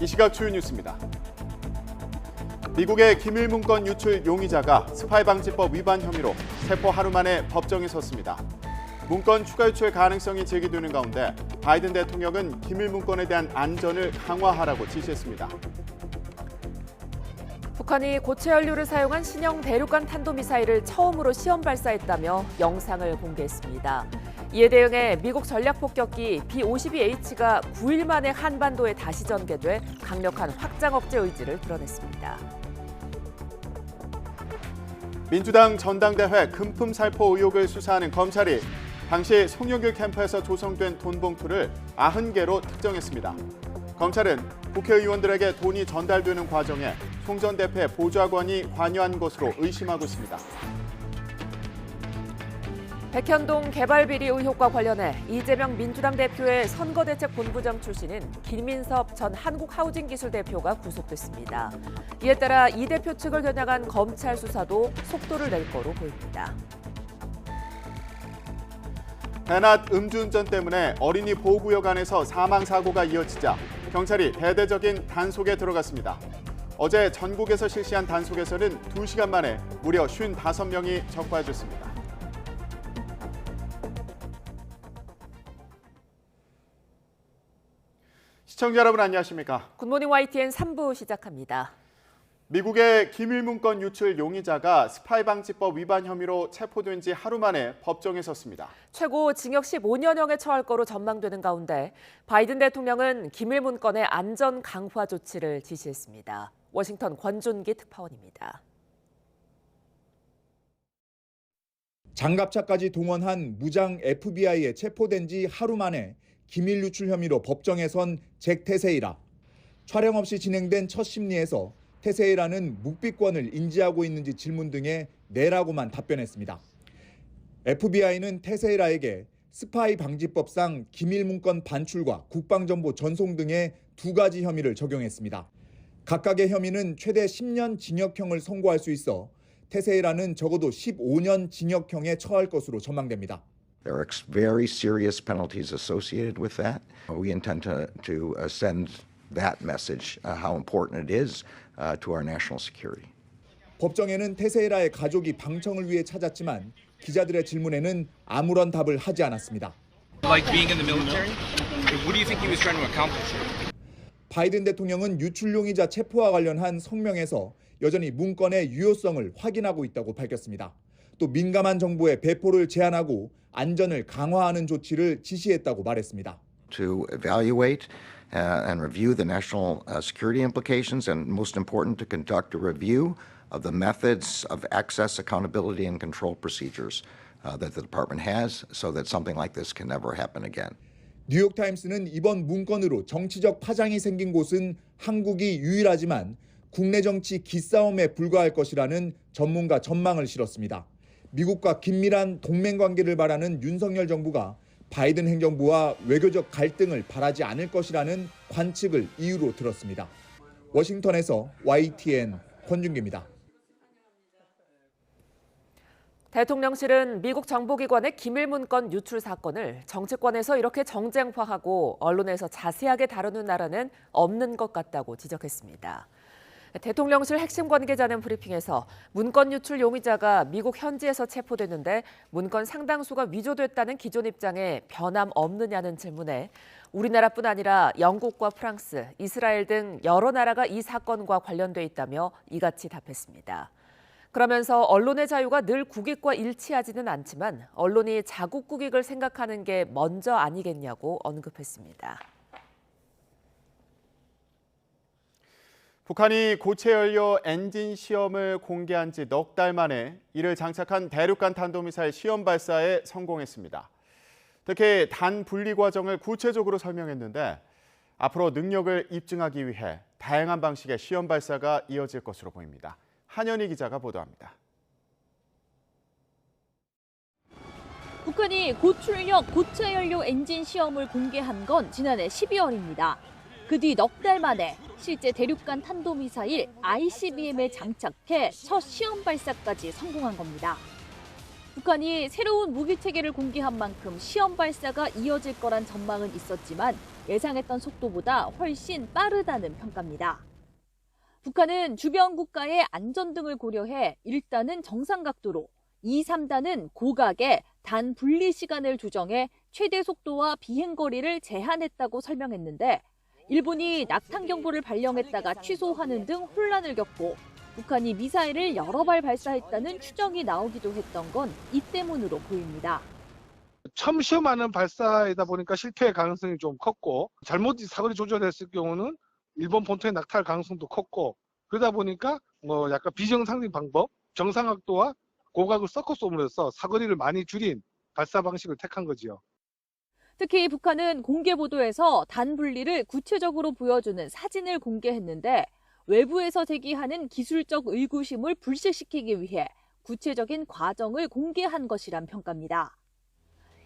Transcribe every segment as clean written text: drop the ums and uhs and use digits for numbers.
이 시각 주요 뉴스입니다. 미국의 기밀 문건 유출 용의자가 스파이 방지법 위반 혐의로 체포 하루 만에 법정에 섰습니다. 문건 추가 유출 가능성이 제기되는 가운데 바이든 대통령은 기밀 문건에 대한 안전을 강화하라고 지시했습니다. 북한이 고체 연료를 사용한 신형 대륙간 탄도미사일을 처음으로 시험 발사했다며 영상을 공개했습니다. 이에 대응해 미국 전략폭격기 B-52H가 9일 만에 한반도에 다시 전개돼 강력한 확장 억제 의지를 드러냈습니다. 민주당 전당대회 금품 살포 의혹을 수사하는 검찰이 당시 송영길 캠프에서 조성된 돈 봉투를 90개로 특정했습니다. 검찰은 국회의원들에게 돈이 전달되는 과정에 송 전 대표의 보좌관이 관여한 것으로 의심하고 있습니다. 백현동 개발비리 의혹과 관련해 이재명 민주당 대표의 선거대책본부장 출신인 김민섭 전 한국하우징기술 대표가 구속됐습니다. 이에 따라 이 대표 측을 겨냥한 검찰 수사도 속도를 낼 거로 보입니다. 대낮 음주운전 때문에 어린이 보호구역 안에서 사망사고가 이어지자 경찰이 대대적인 단속에 들어갔습니다. 어제 전국에서 실시한 단속에서는 2시간 만에 무려 55명이 적발됐습니다. 시청자 여러분 안녕하십니까? 굿모닝 YTN 3부 시작합니다. 미국의 기밀 문건 유출 용의자가 스파이 방지법 위반 혐의로 체포된 지 하루 만에 법정에 섰습니다. 최고 징역 15년형에 처할 거로 전망되는 가운데 바이든 대통령은 기밀 문건의 안전 강화 조치를 지시했습니다. 워싱턴 권준기 특파원입니다. 장갑차까지 동원한 무장 FBI에 체포된 지 하루 만에 기밀 유출 혐의로 법정에 선 잭 테세이라. 촬영 없이 진행된 첫 심리에서 테세이라는 묵비권을 인지하고 있는지 질문 등에 네라고만 답변했습니다. FBI는 테세이라에게 스파이 방지법상 기밀 문건 반출과 국방정보 전송 등의 2가지 혐의를 적용했습니다. 각각의 혐의는 최대 10년 징역형을 선고할 수 있어 테세이라는 적어도 15년 징역형에 처할 것으로 전망됩니다. There are very serious penalties associated with that. We intend to send that message, how important it is to our national security. 법정에는 테세이라의 가족이 방청을 위해 찾았지만 기자들의 질문에는 아무런 답을 하지 않았습니다. Like being in the military? What do you think he was trying to accomplish? 바이든 대통령은 유출 용의자 체포와 관련한 성명에서 여전히 문건의 유효성을 확인하고 있다고 밝혔습니다. 또 민감한 정보의 배포를 제한하고 안전을 강화하는 조치를 지시했다고 말했습니다. To evaluate and review the national security implications, and most important, to conduct a review of the methods of access, accountability, and control procedures that the department has, so that something like this can never happen again. 뉴욕타임스는 이번 문건으로 정치적 파장이 생긴 곳은 한국이 유일하지만 국내 정치 기싸움에 불과할 것이라는 전문가 전망을 실었습니다. 미국과 긴밀한 동맹 관계를 바라는 윤석열 정부가 바이든 행정부와 외교적 갈등을 바라지 않을 것이라는 관측을 이유로 들었습니다. 워싱턴에서 YTN 권준기입니다. 대통령실은 미국 정보기관의 기밀 문건 유출 사건을 정치권에서 이렇게 정쟁화하고 언론에서 자세하게 다루는 나라는 없는 것 같다고 지적했습니다. 대통령실 핵심 관계자는 브리핑에서 문건 유출 용의자가 미국 현지에서 체포됐는데 문건 상당수가 위조됐다는 기존 입장에 변함 없느냐는 질문에 우리나라뿐 아니라 영국과 프랑스, 이스라엘 등 여러 나라가 이 사건과 관련돼 있다며 이같이 답했습니다. 그러면서 언론의 자유가 늘 국익과 일치하지는 않지만 언론이 자국 국익을 생각하는 게 먼저 아니겠냐고 언급했습니다. 북한이 고체 연료 엔진 시험을 공개한 지 넉 달 만에 이를 장착한 대륙간 탄도미사일 시험 발사에 성공했습니다. 특히 단 분리 과정을 구체적으로 설명했는데 앞으로 능력을 입증하기 위해 다양한 방식의 시험 발사가 이어질 것으로 보입니다. 한현희 기자가 보도합니다. 북한이 고출력 고체 연료 엔진 시험을 공개한 건 지난해 12월입니다. 그 뒤 넉 달 만에 실제 대륙간 탄도미사일 ICBM에 장착해 첫 시험 발사까지 성공한 겁니다. 북한이 새로운 무기체계를 공개한 만큼 시험 발사가 이어질 거란 전망은 있었지만 예상했던 속도보다 훨씬 빠르다는 평가입니다. 북한은 주변 국가의 안전 등을 고려해 1단은 정상 각도로, 2, 3단은 고각에 단 분리 시간을 조정해 최대 속도와 비행 거리를 제한했다고 설명했는데 일본이 낙탄 경보를 발령했다가 취소하는 등 혼란을 겪고 북한이 미사일을 여러 발 발사했다는 추정이 나오기도 했던 건 이 때문으로 보입니다. 처음 시험하는 발사이다 보니까 실패의 가능성이 좀 컸고 잘못 사거리 조절했을 경우는 일본 본토에 낙타할 가능성도 컸고 그러다 보니까 약간 비정상적인 방법, 정상각도와 고각을 섞어 쏘므로써 사거리를 많이 줄인 발사 방식을 택한 거지요. 특히 북한은 공개 보도에서 단 분리를 구체적으로 보여주는 사진을 공개했는데 외부에서 제기하는 기술적 의구심을 불식시키기 위해 구체적인 과정을 공개한 것이란 평가입니다.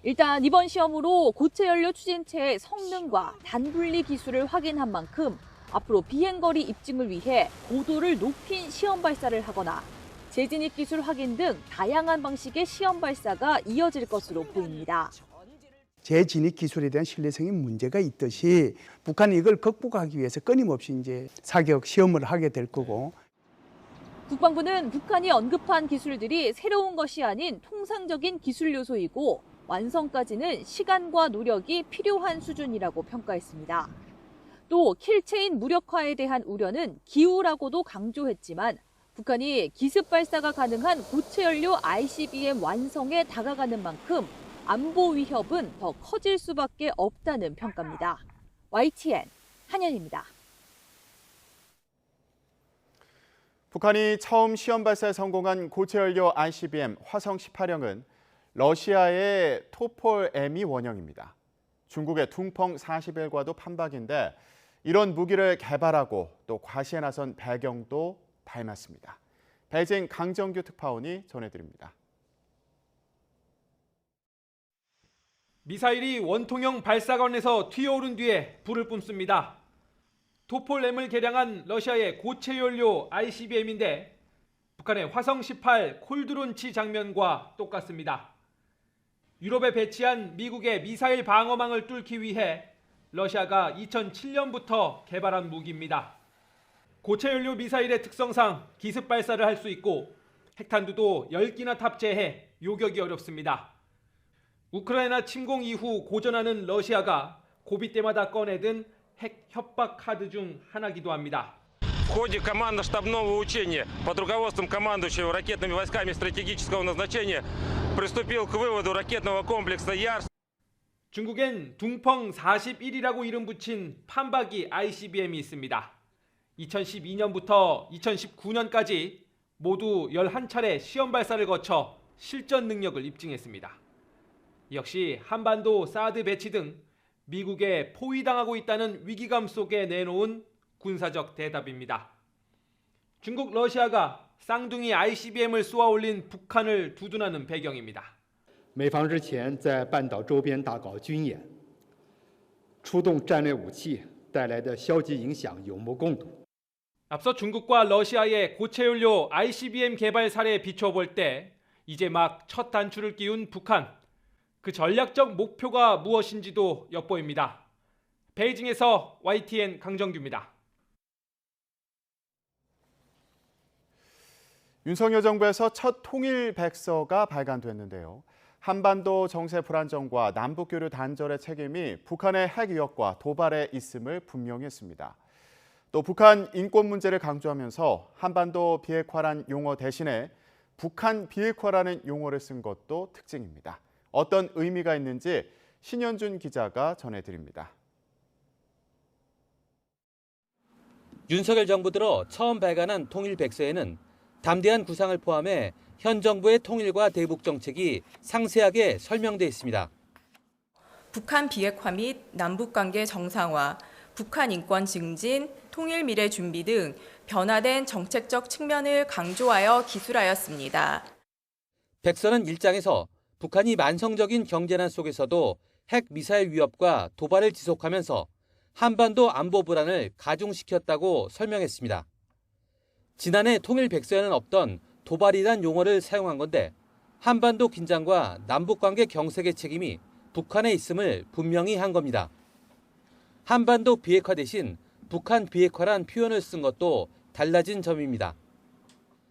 일단 이번 시험으로 고체 연료 추진체의 성능과 단분리 기술을 확인한 만큼 앞으로 비행거리 입증을 위해 고도를 높인 시험 발사를 하거나 재진입 기술 확인 등 다양한 방식의 시험 발사가 이어질 것으로 보입니다. 재진입 기술에 대한 신뢰성에 문제가 있듯이 북한이 이걸 극복하기 위해서 끊임없이 이제 사격 시험을 하게 될 거고. 국방부는 북한이 언급한 기술들이 새로운 것이 아닌 통상적인 기술 요소이고 완성까지는 시간과 노력이 필요한 수준이라고 평가했습니다. 또 킬체인 무력화에 대한 우려는 기우라고도 강조했지만 북한이 기습 발사가 가능한 고체 연료 ICBM 완성에 다가가는 만큼 안보 위협은 더 커질 수밖에 없다는 평가입니다. YTN 한현입니다. 북한이 처음 시험 발사에 성공한 고체 연료 ICBM 화성 18형은 러시아의 토폴 M이 원형입니다. 중국의 둥펑 41과도 판박인데 이런 무기를 개발하고 또 과시에 나선 배경도 닮았습니다. 베이징 강정규 특파원이 전해드립니다. 미사일이 원통형 발사관에서 튀어오른 뒤에 불을 뿜습니다. 토폴 M을 개량한 러시아의 고체 연료 ICBM인데 북한의 화성 18 콜드론치 장면과 똑같습니다. 유럽에 배치한 미국의 미사일 방어망을 뚫기 위해 러시아가 2007년부터 개발한 무기입니다. 고체 연료 미사일의 특성상 기습 발사를 할 수 있고 핵탄두도 10기나 탑재해 요격이 어렵습니다. 우크라이나 침공 이후 고전하는 러시아가 고비 때마다 꺼내든 핵 협박 카드 중 하나기도 합니다. В ходе командно-штабного учения под руководством командующего ракетными войсками стратегического назначения приступил к выводу ракетного комплекса Ярс. 중국엔 둥펑 41이라고 이름 붙인 판박이 ICBM이 있습니다. 2012년부터 2019년까지 모두 11차례 시험 발사를 거쳐 실전 능력을 입증했습니다. 역시 한반도 사드 배치 등 미국에 포위당하고 있다는 위기감 속에 내놓은 군사적 대답입니다. 중국, 러시아가 쌍둥이 ICBM을 쏘아올린 북한을 두둔하는 배경입니다. 美方日前在半岛周边大搞军演，出动战略武器带来的消极影响有目共睹。 앞서 중국과 러시아의 고체연료 ICBM 개발 사례에 비춰볼 때 이제 막 첫 단추를 끼운 북한. 그 전략적 목표가 무엇인지도 엿보입니다. 베이징에서 YTN 강정규입니다. 윤석열 정부에서 첫 통일 백서가 발간됐는데요. 한반도 정세 불안정과 남북 교류 단절의 책임이 북한의 핵 위협과 도발에 있음을 분명히 했습니다. 또 북한 인권 문제를 강조하면서 한반도 비핵화란 용어 대신에 북한 비핵화라는 용어를 쓴 것도 특징입니다. 어떤 의미가 있는지 신현준 기자가 전해드립니다. 윤석열 정부 들어 처음 발간한 통일 백서에는 담대한 구상을 포함해 현 정부의 통일과 대북 정책이 상세하게 설명돼 있습니다. 북한 비핵화 및 남북관계 정상화, 북한 인권 증진, 통일 미래 준비 등 변화된 정책적 측면을 강조하여 기술하였습니다. 백서는 1장에서 북한이 만성적인 경제난 속에서도 핵 미사일 위협과 도발을 지속하면서 한반도 안보 불안을 가중시켰다고 설명했습니다. 지난해 통일 백서에는 없던 도발이란 용어를 사용한 건데 한반도 긴장과 남북관계 경색의 책임이 북한에 있음을 분명히 한 겁니다. 한반도 비핵화 대신 북한 비핵화란 표현을 쓴 것도 달라진 점입니다.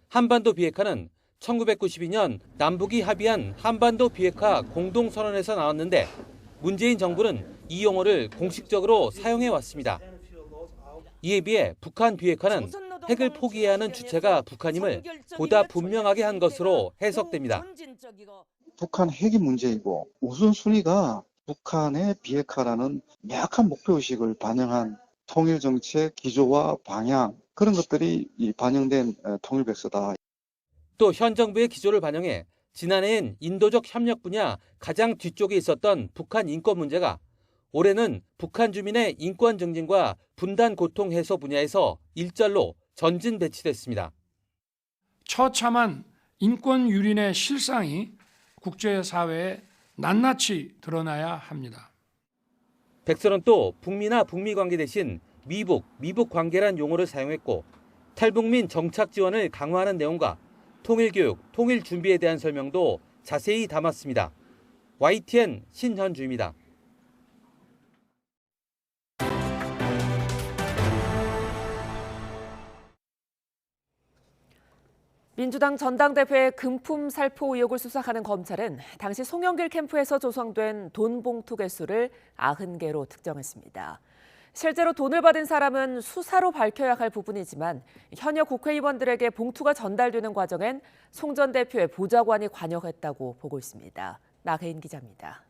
한반도 비핵화는 1992년 남북이 합의한 한반도 비핵화 공동선언에서 나왔는데 문재인 정부는 이 용어를 공식적으로 사용해 왔습니다. 이에 비해 북한 비핵화는 핵을 포기해야 하는 주체가 북한임을 보다 분명하게 한 것으로 해석됩니다. 북한 핵이 문제이고 우선순위가 북한의 비핵화라는 명확한 목표의식을 반영한 통일정책 기조와 방향, 그런 것들이 반영된 통일백서다. 또 현 정부의 기조를 반영해 지난해엔 인도적 협력 분야 가장 뒤쪽에 있었던 북한 인권 문제가 올해는 북한 주민의 인권 증진과 분단 고통 해소 분야에서 일절로 전진 배치됐습니다. 처참한 인권 유린의 실상이 국제사회에 낱낱이 드러나야 합니다. 백서는 또 북미나 북미 관계 대신 미북 관계란 용어를 사용했고 탈북민 정착 지원을 강화하는 내용과 통일교육, 통일준비에 대한 설명도 자세히 담았습니다. YTN 신현주입니다. 민주당 전당대회 금품 살포 의혹을 수사하는 검찰은 당시 송영길 캠프에서 조성된 돈 봉투 개수를 90개로 특정했습니다. 실제로 돈을 받은 사람은 수사로 밝혀야 할 부분이지만 현역 국회의원들에게 봉투가 전달되는 과정엔 송 전 대표의 보좌관이 관여했다고 보고 있습니다. 나혜인 기자입니다.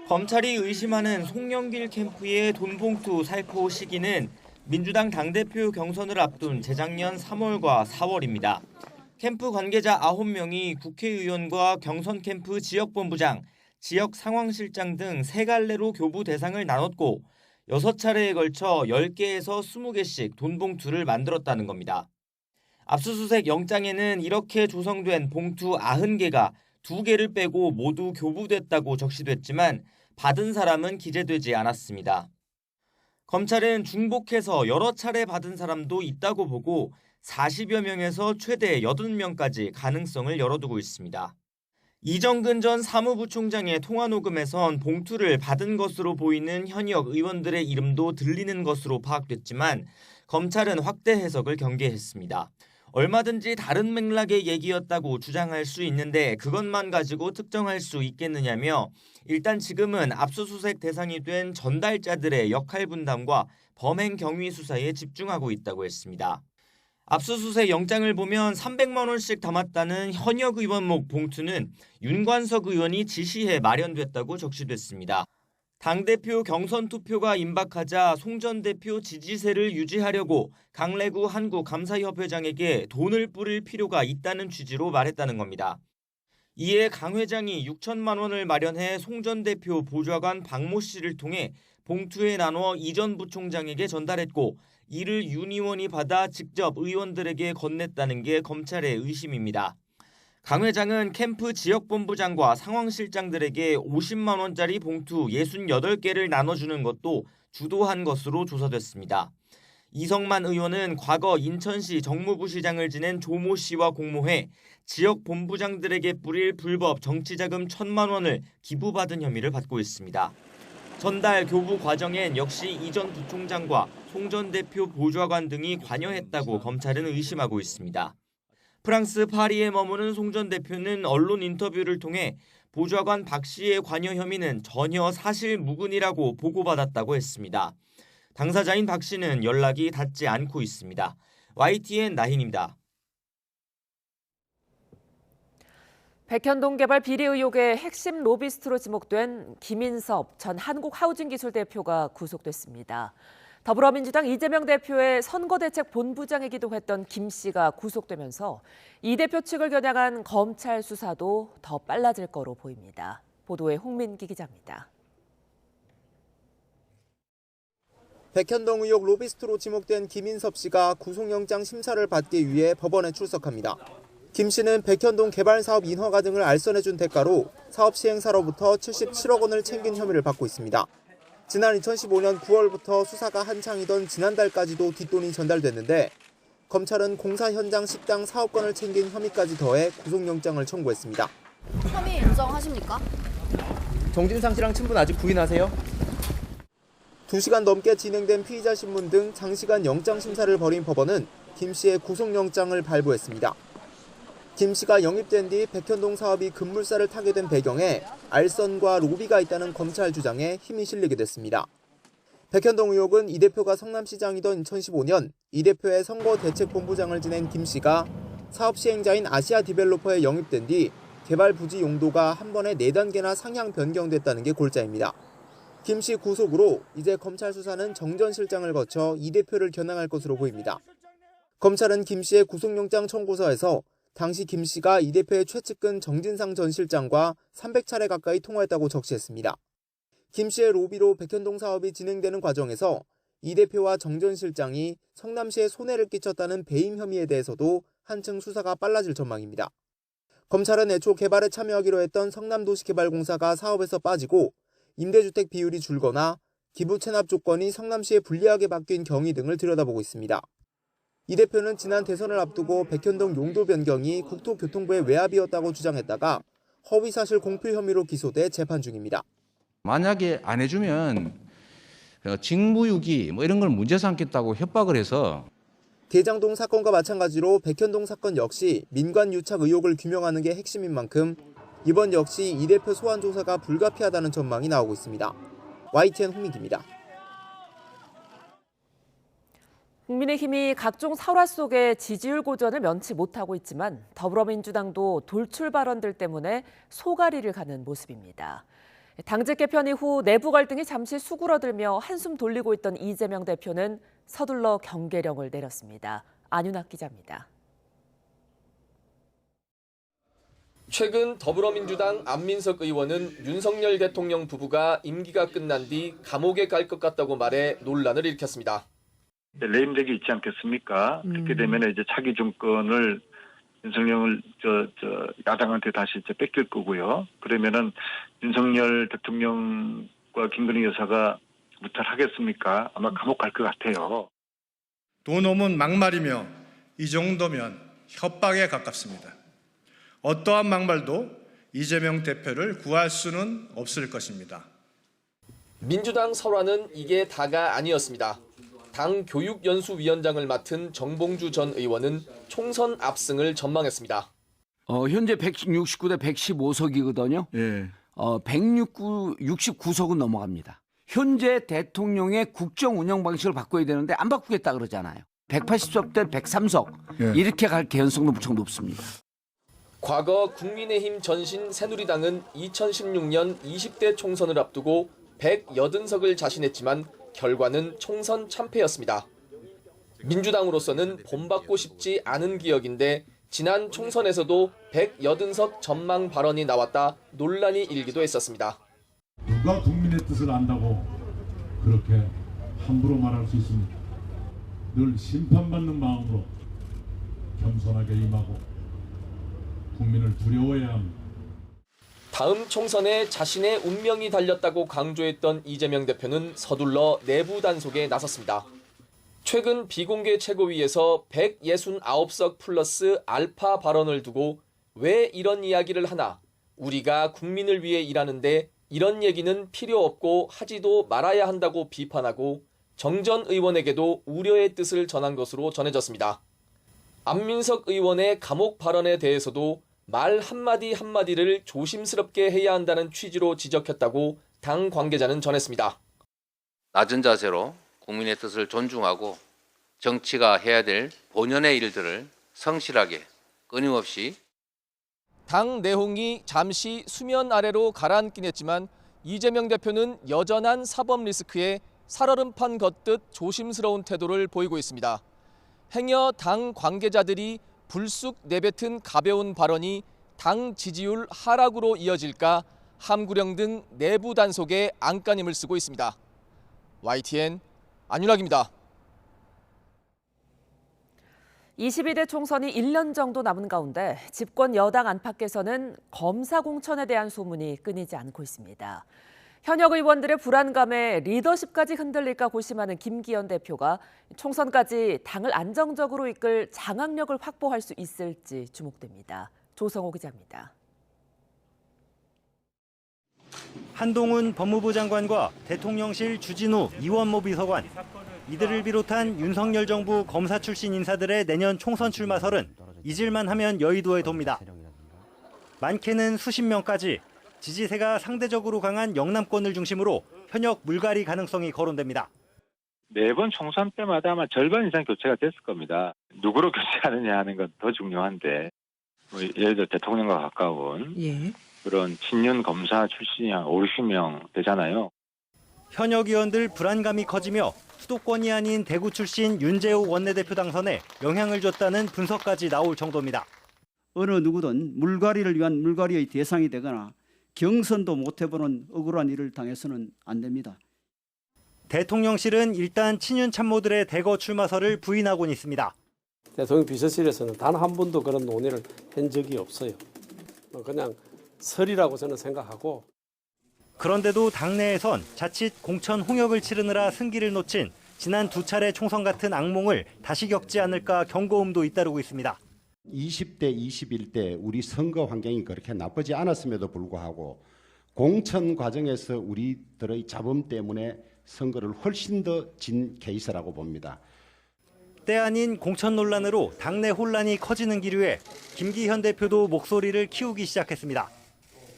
검찰이 의심하는 송영길 캠프의 돈 봉투 살포 시기는 민주당 당대표 경선을 앞둔 재작년 3월과 4월입니다. 캠프 관계자 9명이 국회의원과 경선 캠프 지역본부장, 지역 상황실장 등 3갈래로 교부 대상을 나눴고 6차례에 걸쳐 10개에서 20개씩 돈 봉투를 만들었다는 겁니다. 압수수색 영장에는 이렇게 조성된 봉투 90개가 2개를 빼고 모두 교부됐다고 적시됐지만 받은 사람은 기재되지 않았습니다. 검찰은 중복해서 여러 차례 받은 사람도 있다고 보고 40여 명에서 최대 80명까지 가능성을 열어두고 있습니다. 이정근 전 사무부총장의 통화 녹음에선 봉투를 받은 것으로 보이는 현역 의원들의 이름도 들리는 것으로 파악됐지만 검찰은 확대 해석을 경계했습니다. 얼마든지 다른 맥락의 얘기였다고 주장할 수 있는데 그것만 가지고 특정할 수 있겠느냐며 일단 지금은 압수수색 대상이 된 전달자들의 역할 분담과 범행 경위 수사에 집중하고 있다고 했습니다. 압수수색 영장을 보면 300만 원씩 담았다는 현역 의원목 봉투는 윤관석 의원이 지시해 마련됐다고 적시됐습니다. 당대표 경선 투표가 임박하자 송 전 대표 지지세를 유지하려고 강래구 한국감사협회장에게 돈을 뿌릴 필요가 있다는 취지로 말했다는 겁니다. 이에 강 회장이 6천만 원을 마련해 송 전 대표 보좌관 박모 씨를 통해 봉투에 나눠 이 전 부총장에게 전달했고 이를 윤 의원이 받아 직접 의원들에게 건넸다는 게 검찰의 의심입니다. 강 회장은 캠프 지역본부장과 상황실장들에게 50만 원짜리 봉투 68개를 나눠주는 것도 주도한 것으로 조사됐습니다. 이성만 의원은 과거 인천시 정무부시장을 지낸 조모 씨와 공모해 지역 본부장들에게 뿌릴 불법 정치자금 1,000만 원을 기부받은 혐의를 받고 있습니다. 전달 교부 과정엔 역시 이 전 부총장과 송 전 대표 보좌관 등이 관여했다고 검찰은 의심하고 있습니다. 프랑스 파리에 머무는 송 전 대표는 언론 인터뷰를 통해 보좌관 박 씨의 관여 혐의는 전혀 사실 무근이라고 보고받았다고 했습니다. 당사자인 박 씨는 연락이 닿지 않고 있습니다. YTN 나힌입니다. 백현동 개발 비리 의혹의 핵심 로비스트로 지목된 김인섭 전 한국하우징기술 대표가 구속됐습니다. 더불어민주당 이재명 대표의 선거대책본부장이기도 했던 김 씨가 구속되면서 이 대표 측을 겨냥한 검찰 수사도 더 빨라질 거로 보입니다. 보도에 홍민기 기자입니다. 백현동 의혹 로비스트로 지목된 김인섭 씨가 구속영장 심사를 받기 위해 법원에 출석합니다. 김 씨는 백현동 개발 사업 인허가 등을 알선해준 대가로 사업 시행사로부터 77억 원을 챙긴 혐의를 받고 있습니다. 지난 2015년 9월부터 수사가 한창이던 지난달까지도 뒷돈이 전달됐는데 검찰은 공사 현장 식당 사업권을 챙긴 혐의까지 더해 구속영장을 청구했습니다. 혐의 인정하십니까? 정진상 씨랑 친분 아직 부인하세요? 2시간 넘게 진행된 피의자 신문 등 장시간 영장 심사를 벌인 법원은 김 씨의 구속영장을 발부했습니다. 김 씨가 영입된 뒤 백현동 사업이 급물살을 타게 된 배경에 알선과 로비가 있다는 검찰 주장에 힘이 실리게 됐습니다. 백현동 의혹은 이 대표가 성남시장이던 2015년 이 대표의 선거대책본부장을 지낸 김 씨가 사업 시행자인 아시아 디벨로퍼에 영입된 뒤 개발 부지 용도가 한 번에 4단계나 상향 변경됐다는 게 골자입니다. 김 씨 구속으로 이제 검찰 수사는 정 전 실장을 거쳐 이 대표를 겨냥할 것으로 보입니다. 검찰은 김 씨의 구속영장 청구서에서 당시 김 씨가 이 대표의 최측근 정진상 전 실장과 300차례 가까이 통화했다고 적시했습니다. 김 씨의 로비로 백현동 사업이 진행되는 과정에서 이 대표와 정 전 실장이 성남시에 손해를 끼쳤다는 배임 혐의에 대해서도 한층 수사가 빨라질 전망입니다. 검찰은 애초 개발에 참여하기로 했던 성남도시개발공사가 사업에서 빠지고 임대주택 비율이 줄거나 기부 체납 조건이 성남시에 불리하게 바뀐 경위 등을 들여다보고 있습니다. 이 대표는 지난 대선을 앞두고 백현동 용도 변경이 국토교통부의 외압이었다고 주장했다가 허위사실 공표 혐의로 기소돼 재판 중입니다. 만약에 안 해주면 직무유기 이런 걸 문제 삼겠다고 협박을 해서 대장동 사건과 마찬가지로 백현동 사건 역시 민관 유착 의혹을 규명하는 게 핵심인 만큼 이번 역시 이 대표 소환 조사가 불가피하다는 전망이 나오고 있습니다. YTN 홍민기입니다. 국민의힘이 각종 설화 속에 지지율 고전을 면치 못하고 있지만 더불어민주당도 돌출 발언들 때문에 소가리를 가는 모습입니다. 당직 개편 이후 내부 갈등이 잠시 수그러들며 한숨 돌리고 있던 이재명 대표는 서둘러 경계령을 내렸습니다. 안윤학 기자입니다. 최근 더불어민주당 안민석 의원은 윤석열 대통령 부부가 임기가 끝난 뒤 감옥에 갈 것 같다고 말해 논란을 일으켰습니다. 레임덕이 있지 않겠습니까? 그렇게 되면 이제 차기 정권을 윤석열 야당한테 다시 이제 뺏길 거고요. 그러면은 윤석열 대통령과 김건희 여사가 무탈하겠습니까? 아마 감옥 갈 것 같아요. 돈 오면 막말이며 이 정도면 협박에 가깝습니다. 어떠한 막말도 이재명 대표를 구할 수는 없을 것입니다. 민주당 설화는 이게 다가 아니었습니다. 당 교육연수위원장을 맡은 정봉주 전 의원은 총선 압승을 전망했습니다. 현재 169대 115석이거든요. 예. 69석은 넘어갑니다. 현재 대통령의 국정 운영 방식을 바꿔야 되는데 안 바꾸겠다 그러잖아요. 180석 대 103석 이렇게 갈 개연성도 무척 높습니다. 과거 국민의힘 전신 새누리당은 2016년 20대 총선을 앞두고 180석을 자신했지만 결과는 총선 참패였습니다. 민주당으로서는 본받고 싶지 않은 기억인데 지난 총선에서도 180석 전망 발언이 나왔다 논란이 일기도 했었습니다. 누가 국민의 뜻을 안다고 그렇게 함부로 말할 수 있습니까? 늘 심판받는 마음으로 겸손하게 임하고 국민을 두려워해야 합니다. 다음 총선에 자신의 운명이 달렸다고 강조했던 이재명 대표는 서둘러 내부 단속에 나섰습니다. 최근 비공개 최고위에서 169석 플러스 알파 발언을 두고 왜 이런 이야기를 하나? 우리가 국민을 위해 일하는데 이런 얘기는 필요 없고 하지도 말아야 한다고 비판하고 정 전 의원에게도 우려의 뜻을 전한 것으로 전해졌습니다. 안민석 의원의 감옥 발언에 대해서도 말 한마디 한마디를 조심스럽게 해야 한다는 취지로 지적했다고 당 관계자는 전했습니다. 낮은 자세로 국민의 뜻을 존중하고 정치가 해야 될 본연의 일들을 성실하게 끊임없이 당 내홍이 잠시 수면 아래로 가라앉긴 했지만 이재명 대표는 여전한 사법 리스크에 살얼음판 걷듯 조심스러운 태도를 보이고 있습니다. 행여 당 관계자들이 불쑥 내뱉은 가벼운 발언이 당 지지율 하락으로 이어질까 함구령 등 내부 단속에 안간힘을 쓰고 있습니다. YTN 안윤학입니다. 22대 총선이 1년 정도 남은 가운데 집권 여당 안팎에서는 검사 공천에 대한 소문이 끊이지 않고 있습니다. 현역 의원들의 불안감에 리더십까지 흔들릴까 고심하는 김기현 대표가 총선까지 당을 안정적으로 이끌 장악력을 확보할 수 있을지 주목됩니다. 조성호 기자입니다. 한동훈 법무부 장관과 대통령실 주진우 이원모 비서관, 이들을 비롯한 윤석열 정부 검사 출신 인사들의 내년 총선 출마설은 잊을만 하면 여의도에 돕니다. 많게는 수십 명까지 지지세가 상대적으로 강한 영남권을 중심으로 현역 물갈이 가능성이 거론됩니다. 매번 총선 때마다 아마 절반 이상 교체가 됐을 겁니다. 누구로 교체하느냐 하는 건 더 중요한데 예를 들어 대통령과 가까운 그런 친윤 검사 출신이 한 50명 되잖아요. 현역 의원들 불안감이 커지며 수도권이 아닌 대구 출신 윤재욱 원내대표 당선에 영향을 줬다는 분석까지 나올 정도입니다. 어느 누구든 물갈이를 위한 물갈이의 대상이 되거나 경선도 못 해보는 억울한 일을 당해서는 안 됩니다. 대통령실은 일단 친윤 참모들의 대거 출마설을 부인하고는 있습니다. 대통령 비서실에서는 단 한 번도 그런 논의를 한 적이 없어요. 그냥 설이라고 저는 생각하고. 그런데도 당내에선 자칫 공천 홍역을 치르느라 승기를 놓친 지난 두 차례 총선 같은 악몽을 다시 겪지 않을까 경고음도 잇따르고 있습니다. 20대, 21대 우리 선거 환경이 그렇게 나쁘지 않았음에도 불구하고 공천 과정에서 우리들의 잡음 때문에 선거를 훨씬 더 진 케이스라고 봅니다. 때 아닌 공천 논란으로 당내 혼란이 커지는 기류에 김기현 대표도 목소리를 키우기 시작했습니다.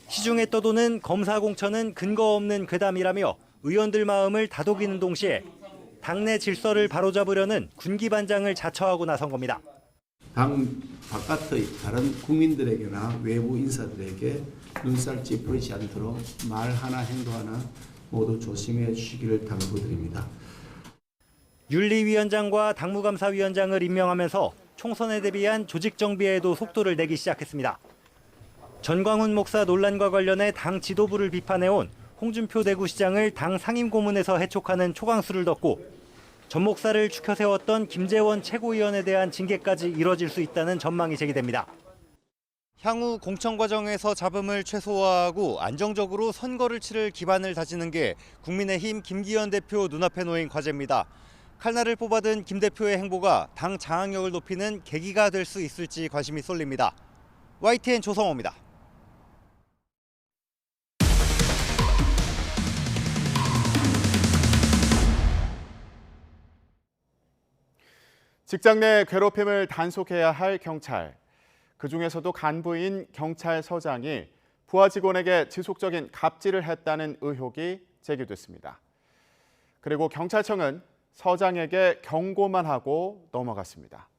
시중에 떠도는 검사 공천은 근거 없는 괴담이라며 의원들 마음을 다독이는 동시에 당내 질서를 바로잡으려는 군기반장을 자처하고 나선 겁니다. 당 바깥의 다른 국민들에게나 외부 인사들에게 눈살 찌푸리지 않도록 말 하나 행동 하나 모두 조심해 주시기를 당부드립니다. 윤리위원장과 당무감사위원장을 임명하면서 총선에 대비한 조직 정비에도 속도를 내기 시작했습니다. 전광훈 목사 논란과 관련해 당 지도부를 비판해온 홍준표 대구시장을 당 상임고문에서 해촉하는 초강수를 뒀고 전 목사를 추켜 세웠던 김재원 최고위원에 대한 징계까지 이뤄질 수 있다는 전망이 제기됩니다. 향후 공천 과정에서 잡음을 최소화하고 안정적으로 선거를 치를 기반을 다지는 게 국민의힘 김기현 대표 눈앞에 놓인 과제입니다. 칼날을 뽑아든 김 대표의 행보가 당 장악력을 높이는 계기가 될 수 있을지 관심이 쏠립니다. YTN 조성호입니다. 직장 내 괴롭힘을 단속해야 할 경찰. 그중에서도 간부인 경찰서장이 부하 직원에게 지속적인 갑질을 했다는 의혹이 제기됐습니다. 그리고 경찰청은 서장에게 경고만 하고 넘어갔습니다.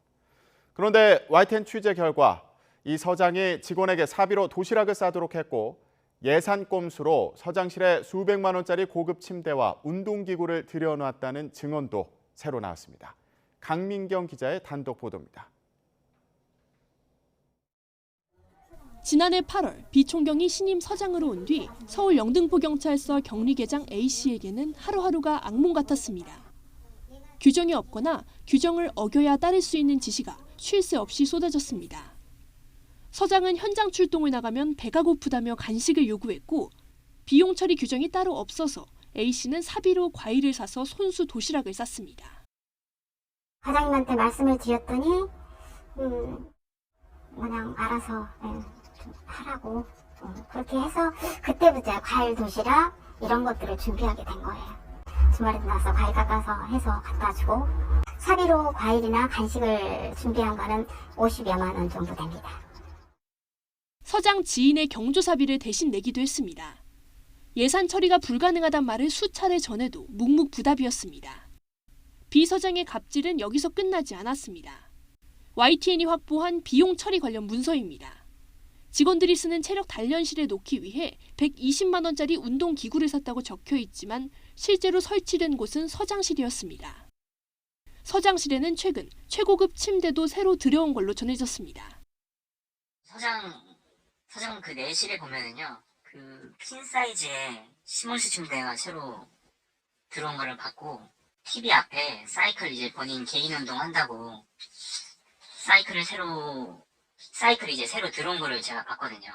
그런데 YTN 취재 결과 이 서장이 직원에게 사비로 도시락을 싸도록 했고 예산 꼼수로 서장실에 수백만 원짜리 고급 침대와 운동기구를 들여놨다는 증언도 새로 나왔습니다. 강민경 기자의 단독 보도입니다. 지난해 8월 비총경이 신임 서장으로 온 뒤 서울 영등포경찰서 격리계장 A씨에게는 하루하루가 악몽 같았습니다. 규정이 없거나 규정을 어겨야 따를 수 있는 지시가 쉴 새 없이 쏟아졌습니다. 서장은 현장 출동을 나가면 배가 고프다며 간식을 요구했고 비용 처리 규정이 따로 없어서 A씨는 사비로 과일을 사서 손수 도시락을 쌌습니다. 과장님한테 말씀을 드렸더니 그냥 알아서 좀 하라고 그렇게 해서 그때부터 과일 도시락 이런 것들을 준비하게 된 거예요. 주말에 나서 과일 깎아서 해서 갖다 주고 사비로 과일이나 간식을 준비한 거는 50여만 원 정도 됩니다. 서장 지인의 경조사비를 대신 내기도 했습니다. 예산 처리가 불가능하단 말을 수차례 전해도 묵묵부답이었습니다. 비서장의 갑질은 여기서 끝나지 않았습니다. YTN이 확보한 비용 처리 관련 문서입니다. 직원들이 쓰는 체력 단련실에 놓기 위해 120만 원짜리 운동기구를 샀다고 적혀 있지만 실제로 설치된 곳은 서장실이었습니다. 서장실에는 최근 최고급 침대도 새로 들여온 걸로 전해졌습니다. 서장 그 내실에 보면은요, 그 퀸 사이즈의 시몬스 침대가 새로 들어온 거를 봤고, TV 앞에 사이클 이제 본인 개인 운동 한다고 사이클 이제 새로 들어온 거를 제가 봤거든요.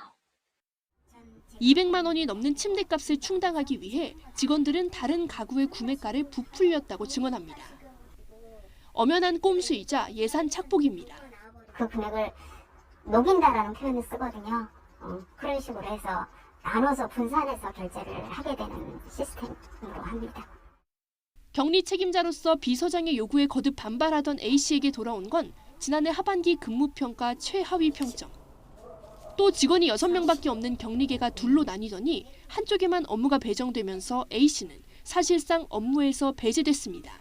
200만 원이 넘는 침대값을 충당하기 위해 직원들은 다른 가구의 구매가를 부풀렸다고 증언합니다. 엄연한 꼼수이자 예산 착복입니다. 그 금액을 녹인다라는 표현을 쓰거든요. 그런 식으로 해서 나눠서 분산해서 결제를 하게 되는 시스템으로 합니다. 격리 책임자로서 B 서장의 요구에 거듭 반발하던 A씨에게 돌아온 건 지난해 하반기 근무평가 최하위 평점. 또 직원이 6명밖에 없는 격리계가 둘로 나뉘더니 한쪽에만 업무가 배정되면서 A씨는 사실상 업무에서 배제됐습니다.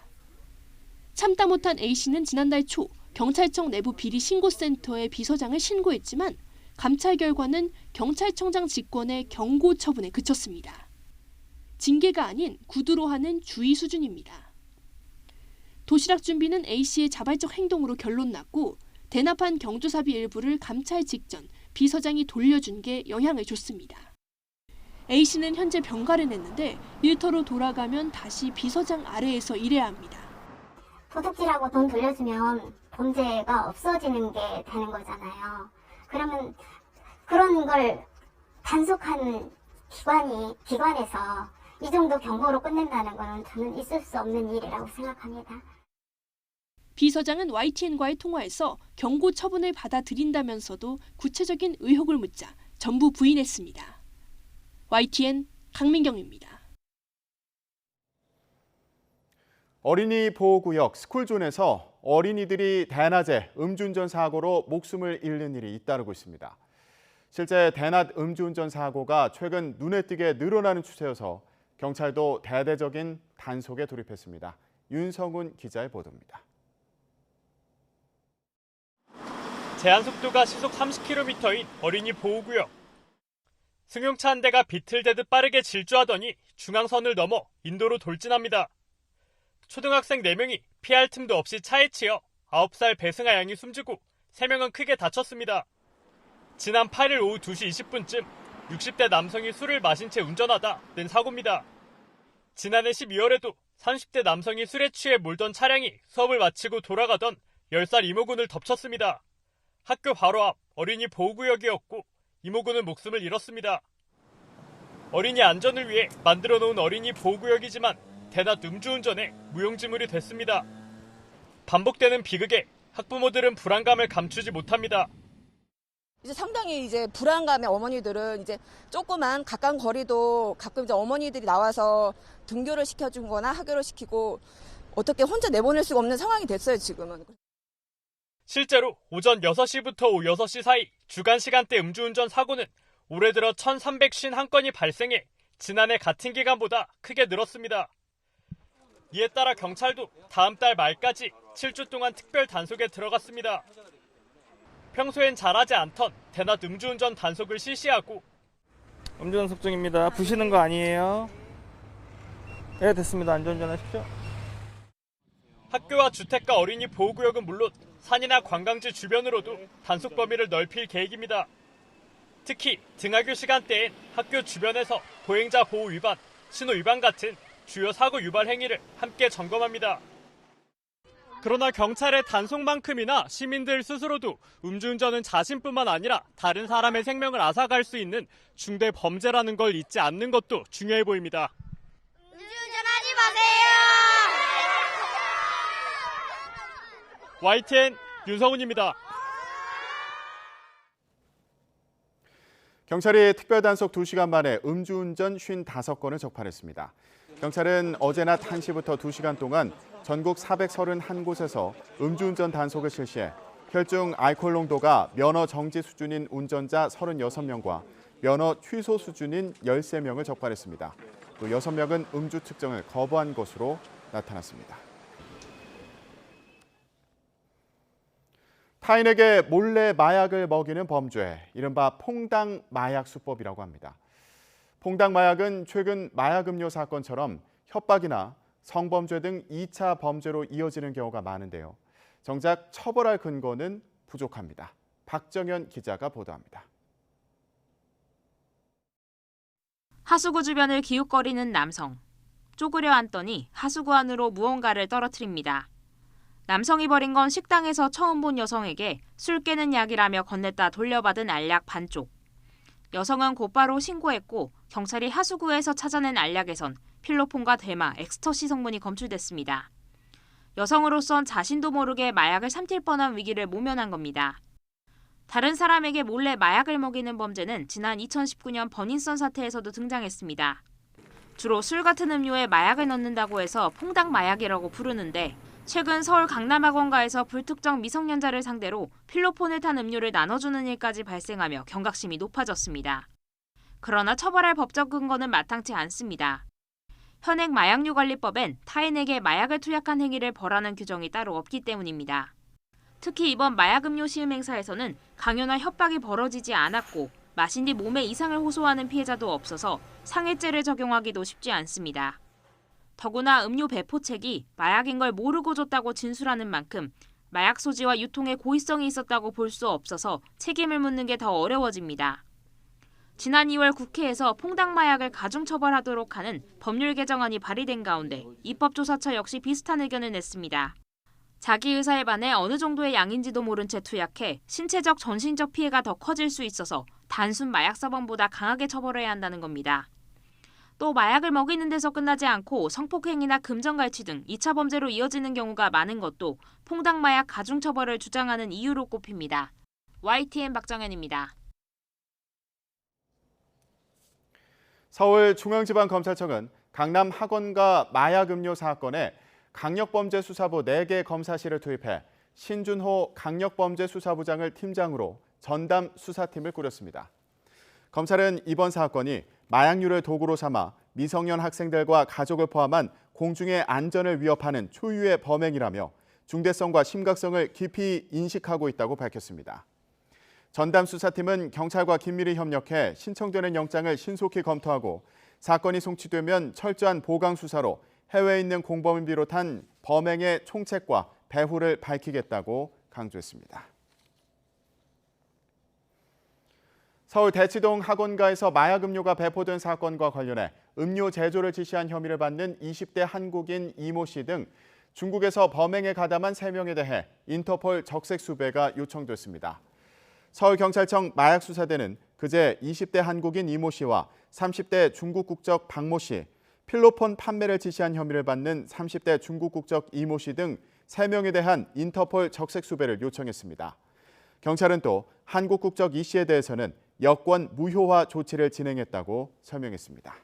참다 못한 A씨는 지난달 초 경찰청 내부 비리 신고센터에 B 서장을 신고했지만 감찰 결과는 경찰청장 직권의 경고 처분에 그쳤습니다. 징계가 아닌 구두로 하는 주의 수준입니다. 도시락 준비는 A씨의 자발적 행동으로 결론 났고 대납한 경조사비 일부를 감찰 직전 B 서장이 돌려준 게 영향을 줬습니다. A씨는 현재 병가를 냈는데 일터로 돌아가면 다시 B 서장 아래에서 일해야 합니다. 도둑질하고 돈 돌려주면 범죄가 없어지는 게 되는 거잖아요. 그러면 그런 걸 단속하는 기관에서 이 정도 경고로 끝낸다는 거는 저는 있을 수 없는 일이라고 생각합니다. B 서장은 YTN과의 통화에서 경고 처분을 받아들인다면서도 구체적인 의혹을 묻자 전부 부인했습니다. YTN 강민경입니다. 어린이 보호구역 스쿨존에서 어린이들이 대낮에 음주운전 사고로 목숨을 잃는 일이 잇따르고 있습니다. 실제 대낮 음주운전 사고가 최근 눈에 띄게 늘어나는 추세여서 경찰도 대대적인 단속에 돌입했습니다. 윤성훈 기자의 보도입니다. 제한속도가 시속 30km인 어린이 보호구역. 승용차 한 대가 비틀대듯 빠르게 질주하더니 중앙선을 넘어 인도로 돌진합니다. 초등학생 4명이 피할 틈도 없이 차에 치여 9살 배승아 양이 숨지고 3명은 크게 다쳤습니다. 지난 8일 오후 2시 20분쯤 60대 남성이 술을 마신 채 운전하다 낸 사고입니다. 지난해 12월에도 30대 남성이 술에 취해 몰던 차량이 수업을 마치고 돌아가던 10살 이모군을 덮쳤습니다. 학교 바로 앞 어린이 보호구역이었고 이모군은 목숨을 잃었습니다. 어린이 안전을 위해 만들어 놓은 어린이 보호구역이지만 대낮 음주운전에 무용지물이 됐습니다. 반복되는 비극에 학부모들은 불안감을 감추지 못합니다. 이제 상당히 불안감에 어머니들은 이제 조그만 가까운 거리도 가끔 이제 어머니들이 나와서 등교를 시켜주거나 하교를 시키고 어떻게 혼자 내보낼 수가 없는 상황이 됐어요, 지금은. 실제로 오전 6시부터 오후 6시 사이 주간 시간대 음주운전 사고는 올해 들어 1,351건이 발생해 지난해 같은 기간보다 크게 늘었습니다. 이에 따라 경찰도 다음 달 말까지 7주 동안 특별 단속에 들어갔습니다. 평소엔 잘하지 않던 대낮 음주운전 단속을 실시하고 음주운전 중입니다. 부시는 거 아니에요? 네, 됐습니다. 안전운전 하십시오. 학교와 주택가 어린이 보호구역은 물론 산이나 관광지 주변으로도 단속 범위를 넓힐 계획입니다. 특히 등하교 시간대엔 학교 주변에서 보행자 보호 위반, 신호 위반 같은 주요 사고 유발 행위를 함께 점검합니다. 그러나 경찰의 단속만큼이나 시민들 스스로도 음주운전은 자신뿐만 아니라 다른 사람의 생명을 앗아갈 수 있는 중대 범죄라는 걸 잊지 않는 것도 중요해 보입니다. 음주운전하지 마세요. YTN 윤성훈입니다. 경찰이 특별단속 2시간 만에 음주운전 55건을 적발했습니다. 경찰은 어제 낮 1시부터 2시간 동안 전국 431곳에서 음주운전 단속을 실시해 혈중 알코올 농도가 면허 정지 수준인 운전자 36명과 면허 취소 수준인 13명을 적발했습니다. 또 6명은 음주 측정을 거부한 것으로 나타났습니다. 타인에게 몰래 마약을 먹이는 범죄, 이른바 퐁당 마약 수법이라고 합니다. 퐁당 마약은 최근 마약 음료 사건처럼 협박이나 성범죄 등 2차 범죄로 이어지는 경우가 많은데요. 정작 처벌할 근거는 부족합니다. 박정현 기자가 보도합니다. 하수구 주변을 기웃거리는 남성. 쪼그려 앉더니 하수구 안으로 무언가를 떨어뜨립니다. 남성이 버린 건 식당에서 처음 본 여성에게 술 깨는 약이라며 건넸다 돌려받은 알약 반쪽. 여성은 곧바로 신고했고 경찰이 하수구에서 찾아낸 알약에선 필로폰과 대마, 엑스터시 성분이 검출됐습니다. 여성으로선 자신도 모르게 마약을 삼킬 뻔한 위기를 모면한 겁니다. 다른 사람에게 몰래 마약을 먹이는 범죄는 지난 2019년 버닝썬 사태에서도 등장했습니다. 주로 술 같은 음료에 마약을 넣는다고 해서 퐁당 마약이라고 부르는데 최근 서울 강남학원가에서 불특정 미성년자를 상대로 필로폰을 탄 음료를 나눠주는 일까지 발생하며 경각심이 높아졌습니다. 그러나 처벌할 법적 근거는 마땅치 않습니다. 현행 마약류관리법엔 타인에게 마약을 투약한 행위를 벌하는 규정이 따로 없기 때문입니다. 특히 이번 마약음료 시음 행사에서는 강요나 협박이 벌어지지 않았고 마신 뒤 몸에 이상을 호소하는 피해자도 없어서 상해죄를 적용하기도 쉽지 않습니다. 더구나 음료 배포책이 마약인 걸 모르고 줬다고 진술하는 만큼 마약 소지와 유통에 고의성이 있었다고 볼 수 없어서 책임을 묻는 게 더 어려워집니다. 지난 2월 국회에서 퐁당 마약을 가중처벌하도록 하는 법률 개정안이 발의된 가운데 입법조사처 역시 비슷한 의견을 냈습니다. 자기 의사에 반해 어느 정도의 양인지도 모른 채 투약해 신체적, 정신적 피해가 더 커질 수 있어서 단순 마약 사범보다 강하게 처벌해야 한다는 겁니다. 또 마약을 먹이는 데서 끝나지 않고 성폭행이나 금전갈취 등 2차 범죄로 이어지는 경우가 많은 것도 퐁당 마약 가중처벌을 주장하는 이유로 꼽힙니다. YTN 박정현입니다. 서울중앙지방검찰청은 강남 학원가 마약음료 사건에 강력범죄수사부 4개 검사실을 투입해 신준호 강력범죄수사부장을 팀장으로 전담 수사팀을 꾸렸습니다. 검찰은 이번 사건이 마약류를 도구로 삼아 미성년 학생들과 가족을 포함한 공중의 안전을 위협하는 초유의 범행이라며 중대성과 심각성을 깊이 인식하고 있다고 밝혔습니다. 전담 수사팀은 경찰과 긴밀히 협력해 신청되는 영장을 신속히 검토하고 사건이 송치되면 철저한 보강 수사로 해외에 있는 공범을 비롯한 범행의 총책과 배후를 밝히겠다고 강조했습니다. 서울 대치동 학원가에서 마약음료가 배포된 사건과 관련해 음료 제조를 지시한 혐의를 받는 20대 한국인 이모 씨 등 중국에서 범행에 가담한 3명에 대해 인터폴 적색 수배가 요청됐습니다. 서울경찰청 마약수사대는 그제 20대 한국인 이모 씨와 30대 중국 국적 박모 씨, 필로폰 판매를 지시한 혐의를 받는 30대 중국 국적 이모 씨 등 3명에 대한 인터폴 적색 수배를 요청했습니다. 경찰은 또 한국 국적 이 씨에 대해서는 여권 무효화 조치를 진행했다고 설명했습니다.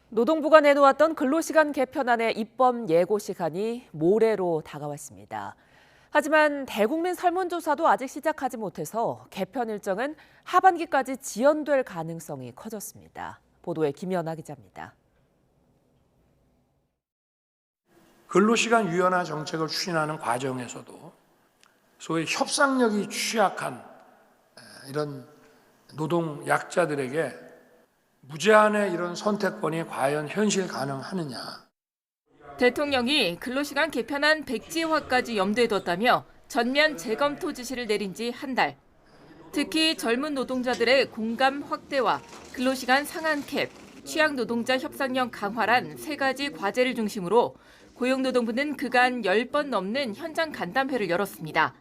노동부가 내놓았던 근로시간 개편안의 입법 예고 시간이 모레로 다가왔습니다. 하지만 대국민 설문조사도 아직 시작하지 못해서 개편 일정은 하반기까지 지연될 가능성이 커졌습니다. 보도에 김연아 기자입니다. 근로시간 유연화 정책을 추진하는 과정에서도 소위 협상력이 취약한 이런 노동 약자들에게 무제한의 이런 선택권이 과연 현실 가능하느냐. 대통령이 근로시간 개편안 백지화까지 염두에 뒀다며 전면 재검토 지시를 내린 지 한 달. 특히 젊은 노동자들의 공감 확대와 근로시간 상한 캡, 취약 노동자 협상력 강화란 3가지 과제를 중심으로 고용노동부는 그간 10번 넘는 현장 간담회를 열었습니다.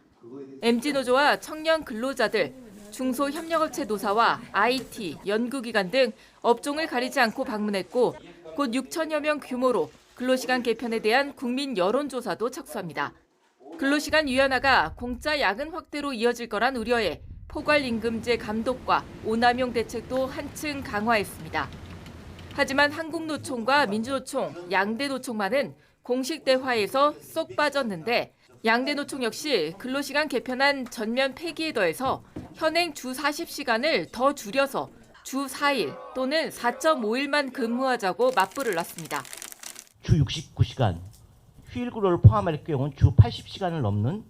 MZ노조와 청년 근로자들, 중소협력업체 노사와 IT, 연구기관 등 업종을 가리지 않고 방문했고 곧 6천여 명 규모로 근로시간 개편에 대한 국민 여론조사도 착수합니다. 근로시간 유연화가 공짜 야근 확대로 이어질 거란 우려에 포괄임금제 감독과 오남용 대책도 한층 강화했습니다. 하지만 한국노총과 민주노총, 양대노총만은 공식 대화에서 쏙 빠졌는데 양대노총 역시 근로시간 개편안 전면 폐기에 더해서 현행 주 40시간을 더 줄여서 주 4일 또는 4.5일만 근무하자고 맞불을 놨습니다. 주 69시간, 휴일 근로를 포함할 경우는 주 80시간을 넘는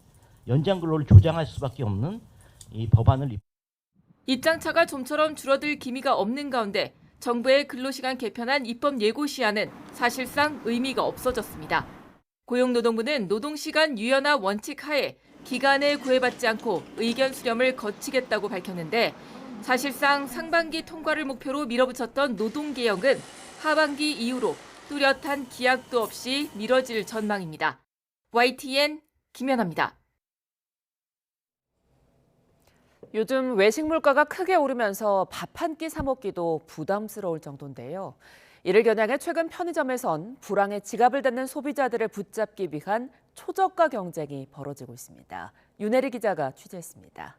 연장 근로를 조장할 수밖에 없는 이 법안을 입장차가 좀처럼 줄어들 기미가 없는 가운데 정부의 근로시간 개편안 입법 예고 시한은 사실상 의미가 없어졌습니다. 고용노동부는 노동시간 유연화 원칙 하에 기간에 구애받지 않고 의견 수렴을 거치겠다고 밝혔는데 사실상 상반기 통과를 목표로 밀어붙였던 노동개혁은 하반기 이후로 뚜렷한 기약도 없이 미뤄질 전망입니다. YTN 김연아입니다. 요즘 외식 물가가 크게 오르면서 밥 한 끼 사 먹기도 부담스러울 정도인데요. 이를 겨냥해 최근 편의점에선 불황에 지갑을 닫는 소비자들을 붙잡기 위한 초저가 경쟁이 벌어지고 있습니다. 윤혜리 기자가 취재했습니다.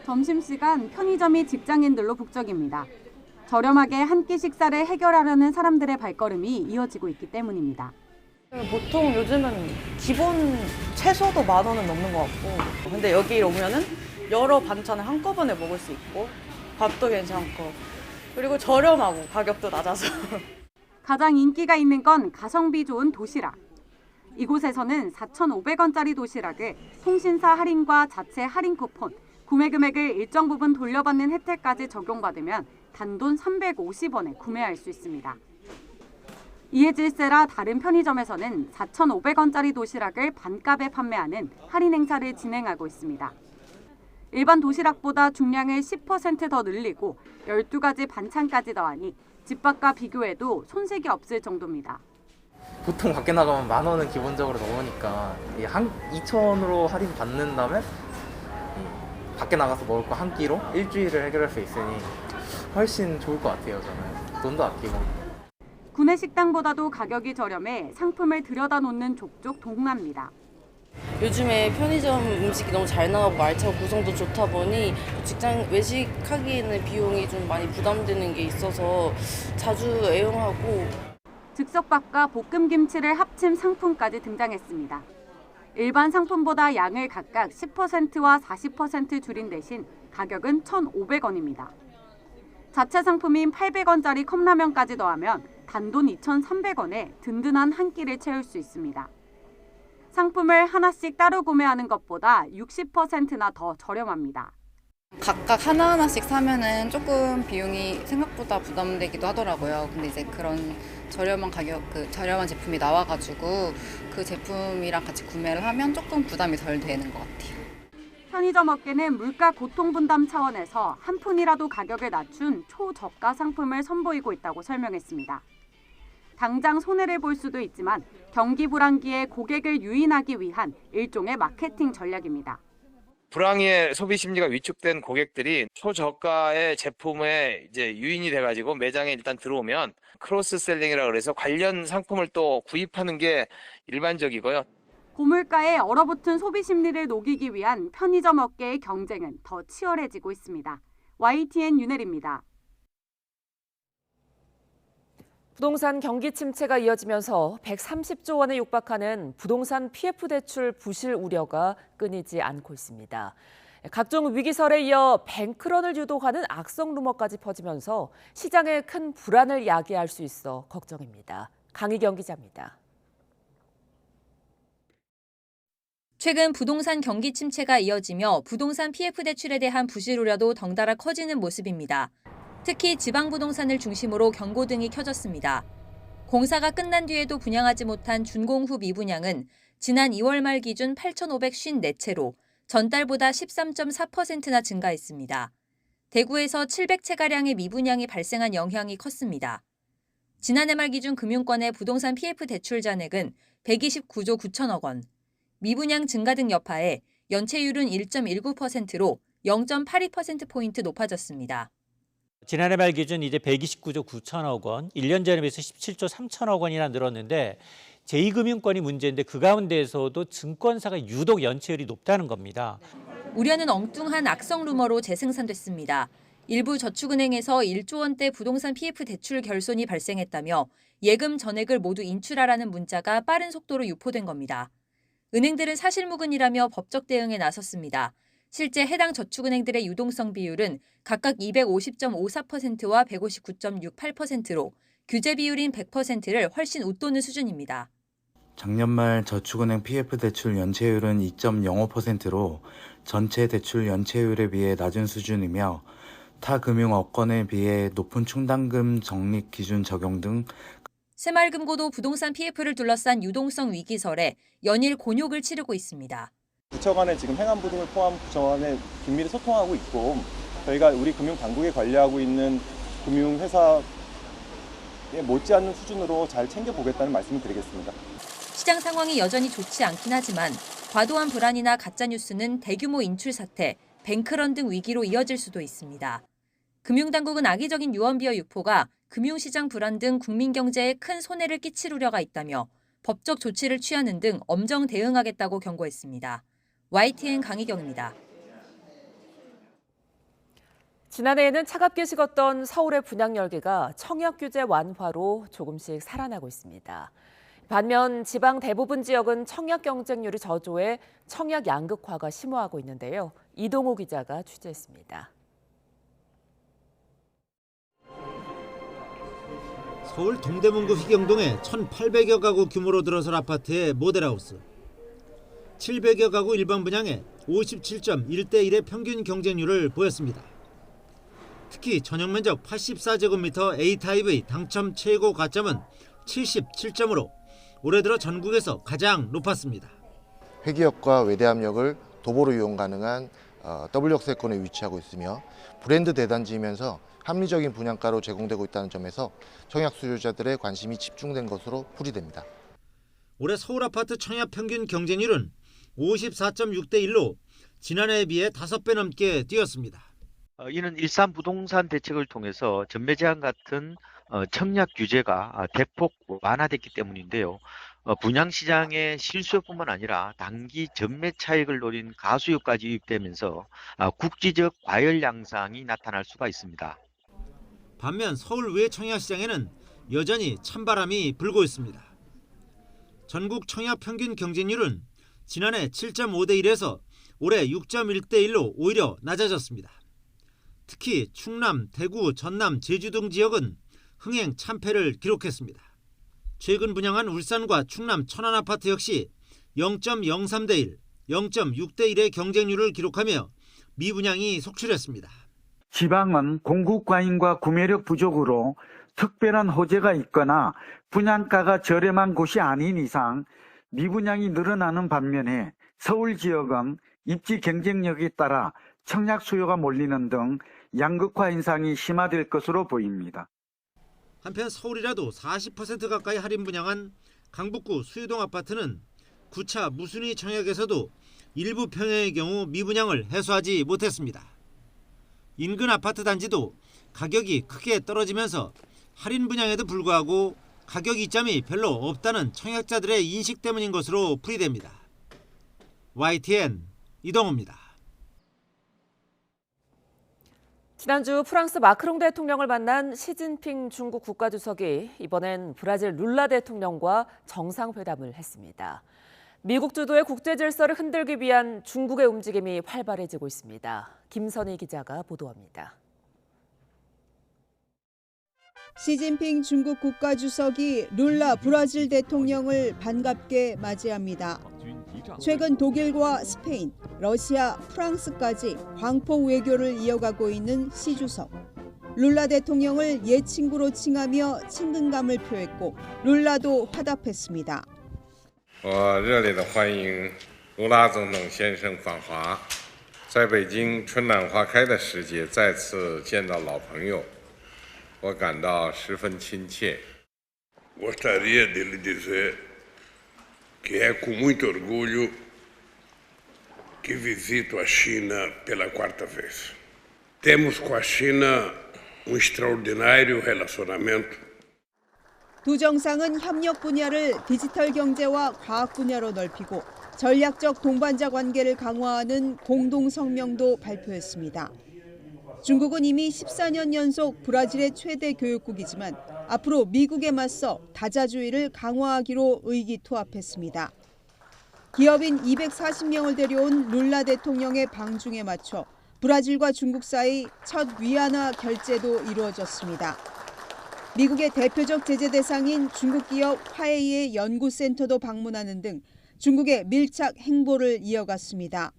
점심시간 편의점이 직장인들로 북적입니다. 저렴하게 한 끼 식사를 해결하려는 사람들의 발걸음이 이어지고 있기 때문입니다. 보통 요즘은 기본 최소도 10,000원은 넘는 것 같고, 근데 여기 오면은 여러 반찬을 한꺼번에 먹을 수 있고 밥도 괜찮고 그리고 저렴하고 가격도 낮아서 가장 인기가 있는 건 가성비 좋은 도시락. 이곳에서는 4,500원짜리 도시락을 통신사 할인과 자체 할인 쿠폰, 구매 금액을 일정 부분 돌려받는 혜택까지 적용받으면 단돈 350원에 구매할 수 있습니다. 이에 질세라 다른 편의점에서는 4,500원짜리 도시락을 반값에 판매하는 할인 행사를 진행하고 있습니다. 일반 도시락보다 중량을 10% 더 늘리고 12가지 반찬까지 더하니 집밥과 비교해도 손색이 없을 정도입니다. 보통 밖에 나가면 10,000원은 기본적으로 넘으니까 2,000원으로 할인 받는다면 밖에 나가서 먹을 거 한 끼로 일주일을 해결할 수 있으니 훨씬 좋을 것 같아요. 저는 돈도 아끼고. 구내 식당보다도 가격이 저렴해 상품을 들여다놓는 족족 동납니다. 요즘에 편의점 음식이 너무 잘 나가고 알차고 구성도 좋다 보니 직장 외식하기에는 비용이 좀 많이 부담되는 게 있어서 자주 애용하고. 즉석밥과 볶음김치를 합친 상품까지 등장했습니다. 일반 상품보다 양을 각각 10%와 40% 줄인 대신 가격은 1,500원입니다. 자체 상품인 800원짜리 컵라면까지 더하면 단돈 2,300원에 든든한 한 끼를 채울 수 있습니다. 상품을 하나씩 따로 구매하는 것보다 60%나 더 저렴합니다. 각각 하나하나씩 사면은 조금 비용이 생각보다 부담되기도 하더라고요. 근데 이제 그런 저렴한 가격, 저렴한 제품이 나와가지고 그 제품이랑 같이 구매를 하면 조금 부담이 덜 되는 것 같아요. 편의점 업계는 물가 고통 분담 차원에서 한 푼이라도 가격을 낮춘 초저가 상품을 선보이고 있다고 설명했습니다. 당장 손해를 볼 수도 있지만 경기 불황기에 고객을 유인하기 위한 일종의 마케팅 전략입니다. 불황의 소비 심리가 위축된 고객들이 초저가의 제품에 이제 유인이 돼가지고 매장에 일단 들어오면 크로스셀링이라고 그래서 관련 상품을 또 구입하는 게 일반적이고요. 고물가에 얼어붙은 소비 심리를 녹이기 위한 편의점 업계의 경쟁은 더 치열해지고 있습니다. YTN 윤혜리입니다. 부동산 경기 침체가 이어지면서 130조 원에 육박하는 부동산 PF 대출 부실 우려가 끊이지 않고 있습니다. 각종 위기설에 이어 뱅크런을 유도하는 악성 루머까지 퍼지면서 시장에 큰 불안을 야기할 수 있어 걱정입니다. 강희경 기자입니다. 최근 부동산 경기 침체가 이어지며 부동산 PF 대출에 대한 부실 우려도 덩달아 커지는 모습입니다. 특히 지방부동산을 중심으로 경고등이 켜졌습니다. 공사가 끝난 뒤에도 분양하지 못한 준공후 미분양은 지난 2월 말 기준 8,554채로 전달보다 13.4%나 증가했습니다. 대구에서 700채가량의 미분양이 발생한 영향이 컸습니다. 지난해 말 기준 금융권의 부동산 PF 대출 잔액은 129조 9천억 원, 미분양 증가 등 여파에 연체율은 1.19%로 0.82%포인트 높아졌습니다. 지난해 말 기준 이제 129조 9천억 원, 1년 전에 비해서 17조 3천억 원이나 늘었는데 제2금융권이 문제인데 그 가운데에서도 증권사가 유독 연체율이 높다는 겁니다. 우려는 엉뚱한 악성 루머로 재생산됐습니다. 일부 저축은행에서 1조 원대 부동산 PF 대출 결손이 발생했다며 예금 전액을 모두 인출하라는 문자가 빠른 속도로 유포된 겁니다. 은행들은 사실무근이라며 법적 대응에 나섰습니다. 실제 해당 저축은행들의 유동성 비율은 각각 250.54%와 159.68%로 규제 비율인 100%를 훨씬 웃도는 수준입니다. 작년 말 저축은행 PF 대출 연체율은 2.05%로 전체 대출 연체율에 비해 낮은 수준이며 타 금융업권에 비해 높은 충당금 적립 기준 적용 등 새마을금고도 부동산 PF를 둘러싼 유동성 위기설에 연일 곤욕을 치르고 있습니다. 부처 간에 지금 행안부 등을 포함 부처 간에 긴밀히 소통하고 있고 저희가 우리 금융당국에 관리하고 있는 금융회사에 못지않는 수준으로 잘 챙겨보겠다는 말씀을 드리겠습니다. 시장 상황이 여전히 좋지 않긴 하지만 과도한 불안이나 가짜뉴스는 대규모 인출 사태, 뱅크런 등 위기로 이어질 수도 있습니다. 금융당국은 악의적인 유언비어 유포가 금융시장 불안 등 국민 경제에 큰 손해를 끼칠 우려가 있다며 법적 조치를 취하는 등 엄정 대응하겠다고 경고했습니다. YTN 강희경입니다. 지난해에는 차갑게 식었던 서울의 분양 열기가 청약 규제 완화로 조금씩 살아나고 있습니다. 반면 지방 대부분 지역은 청약 경쟁률이 저조해 청약 양극화가 심화하고 있는데요. 이동우 기자가 취재했습니다. 서울 동대문구 희경동의 1,800여 가구 규모로 들어설 아파트의 모델하우스. 700여 가구 일반 분양에 57.1대1의 평균 경쟁률을 보였습니다. 특히 전용 면적 84제곱미터 A타입의 당첨 최고 가점은 77점으로 올해 들어 전국에서 가장 높았습니다. 회기역과 외대암역을 도보로 이용 가능한 W역세권에 위치하고 있으며 브랜드 대단지이면서 합리적인 분양가로 제공되고 있다는 점에서 청약 수요자들의 관심이 집중된 것으로 풀이됩니다. 올해 서울 아파트 청약 평균 경쟁률은 54.6대1로 지난해에 비해 5배 넘게 뛰었습니다. 이는 일산 부동산 대책을 통해서 전매 제한 같은 청약 규제가 대폭 완화됐기 때문인데요. 분양시장의 실수요뿐만 아니라 단기 전매 차익을 노린 가수요까지 유입되면서 국지적 과열 양상이 나타날 수가 있습니다. 반면 서울 외 청약시장에는 여전히 찬바람이 불고 있습니다. 전국 청약 평균 경쟁률은 지난해 7.5대1에서 올해 6.1대1로 오히려 낮아졌습니다. 특히 충남, 대구, 전남, 제주 등 지역은 흥행 참패를 기록했습니다. 최근 분양한 울산과 충남 천안 아파트 역시 0.03대1, 0.6대1의 경쟁률을 기록하며 미분양이 속출했습니다. 지방은 공급 과잉과 구매력 부족으로 특별한 호재가 있거나 분양가가 저렴한 곳이 아닌 이상 미분양이 늘어나는 반면에 서울 지역은 입지 경쟁력에 따라 청약 수요가 몰리는 등 양극화 현상이 심화될 것으로 보입니다. 한편 서울이라도 40% 가까이 할인 분양한 강북구 수유동 아파트는 9차 무순위 청약에서도 일부 평형의 경우 미분양을 해소하지 못했습니다. 인근 아파트 단지도 가격이 크게 떨어지면서 할인 분양에도 불구하고 가격 이점이 별로 없다는 청약자들의 인식 때문인 것으로 풀이됩니다. YTN 이동호입니다. 지난주 프랑스 마크롱 대통령을 만난 시진핑 중국 국가주석이 이번엔 브라질 룰라 대통령과 정상회담을 했습니다. 미국 주도의 국제 질서를 흔들기 위한 중국의 움직임이 활발해지고 있습니다. 김선희 기자가 보도합니다. 시진핑 중국 국가주석이 룰라 브라질 대통령을 반갑게 맞이합니다. 최근 독일과 스페인, 러시아, 프랑스까지 광폭 외교를 이어가고 있는 시 주석. 룰라 대통령을 옛 친구로 칭하며 친근감을 표했고 룰라도 화답했습니다. 我热烈地欢迎卢拉总统先生访华，在北京春暖花开的时节再次见到老朋友，我感到十分亲切。 Gostaria de lhe dizer que é com muito orgulho que visito a China pela quarta vez. Temos com a China extraordinário relacionamento. 두 정상은 협력 분야를 디지털 경제와 과학 분야로 넓히고 전략적 동반자 관계를 강화하는 공동 성명도 발표했습니다. 중국은 이미 14년 연속 브라질의 최대 교역국이지만 앞으로 미국에 맞서 다자주의를 강화하기로 의기투합했습니다. 기업인 240명을 데려온 룰라 대통령의 방중에 맞춰 브라질과 중국 사이 첫 위안화 결제도 이루어졌습니다. 미국의 대표적 제재 대상인 중국 기업 화웨이의 연구센터도 방문하는 등 중국의 밀착 행보를 이어갔습니다.